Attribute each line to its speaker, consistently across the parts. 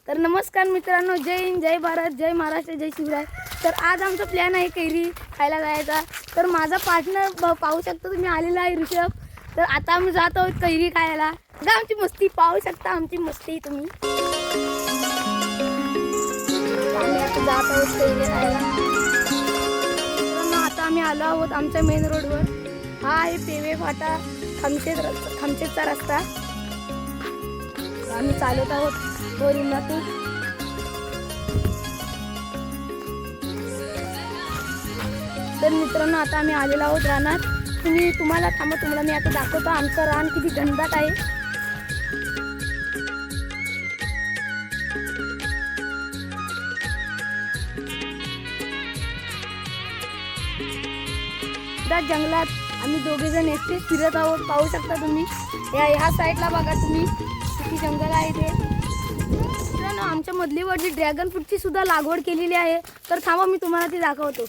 Speaker 1: तर नमस्कार मित्रांनो, जय हिंद, जय भारत, जय महाराष्ट्र, जय शिवराय. तर आज आमचा प्लॅन आहे कैरी खायला जायचा. तर माझा पार्टनर पाहू शकता तुम्ही आलेला आहे ऋषभ. तर आता आम्ही जात आहोत कैरी खायला. बघा आमची मस्ती पाहू शकता, आमची मस्ती तुम्ही. आम्ही आता जात आहोत कैरी खायला. आता आम्ही आलो आहोत आमच्या मेन रोडवर. हा आहे पेवे फाटा खमशेतचा रस्ता. आम्ही चालत आहोत बोरिंगातून. तर मित्रांनो आता आम्ही आलेलो आहोत रानात. तुम्हाला मी आता दाखवतो आमचं रान किती घनदाट आहे. त्या जंगलात आम्ही दोघे जण एकटे फिरत आहोत. पाहू शकता तुम्ही ह्या साईडला बघा तुम्ही किती जंगल आहे ते. मित्रांनो आमच्या मधलीवरची ड्रॅगन फ्रूटची सुद्धा लागवड केलेली आहे. तर थांबा मी तुम्हाला ती दाखवतो.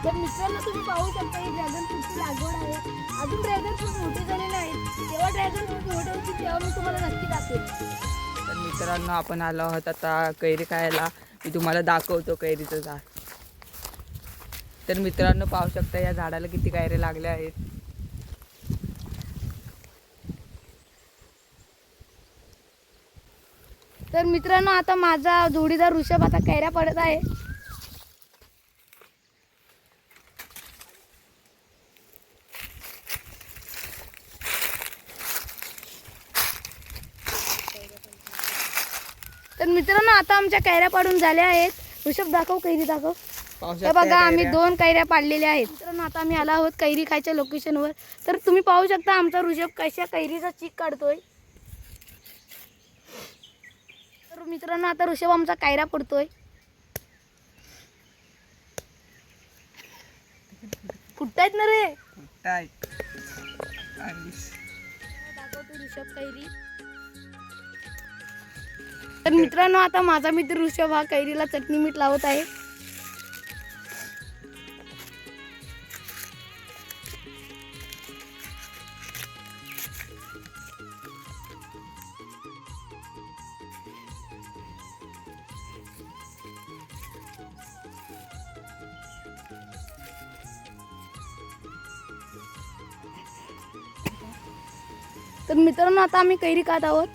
Speaker 1: तर मित्रांनो तुम्ही पाहू शकता ही ड्रॅगन फ्रूटची लागवड आहे. अजून ड्रॅगन फ्रूट मोठे झाले नाहीत. जेव्हा ड्रॅगन फ्रूट मोठे होतील तेव्हा मी तुम्हाला नक्की दाखवेन.
Speaker 2: तर मित्रांनो आपण आलो आहोत आता कैरी खायला. मी तुम्हाला दाखवतो कैरीचं झाड. तर मित्रांनो पाहू शकता या झाडाला किती कैरी लागल्या आहेत.
Speaker 1: तर मित्रांनो आता माझा जोडीदार ऋषभ आता कैऱ्या पडत आहे. तर मित्रांनो आता आमच्या कैऱ्या पाडून झाल्या आहेत. ऋषभ दाखव, कैरी दाखव. हे बघा आम्ही 2 कैऱ्या पाडलेल्या आहेत. मित्रांनो आता आम्ही आलो आहोत कैरी खायच्या लोकेशनवर. तर तुम्ही पाहू शकता आमचा ऋषभ कशा कैरीचा चीक काढतोय. तर मित्रांनो आता ऋषभ आमचा कैऱ्या पडतोय. फुटतायत ना रे. दाखवतो ऋषभ कैरी. तर मित्रांनो आता माझा मित्र ऋषभ हा कैरीला चटणी मीठ लावत आहे. तर मित्रांनो आता आम्ही कैरी खात आहोत.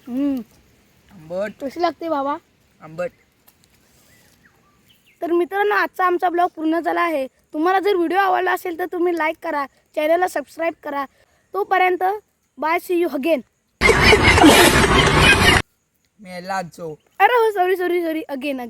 Speaker 2: आंबट
Speaker 1: कशी लागते बाबा?
Speaker 2: आंबट.
Speaker 1: तर मित्रांनो आजचा आमचा ब्लॉग पूर्ण झाला आहे. तुम्हाला जर व्हिडिओ आवडला असेल तर तुम्ही लाईक करा, चॅनलला सबस्क्राईब करा. तोपर्यंत बाय, सी यू अगेन.
Speaker 2: मेला जो.
Speaker 1: अरे हो, सॉरी अगेन.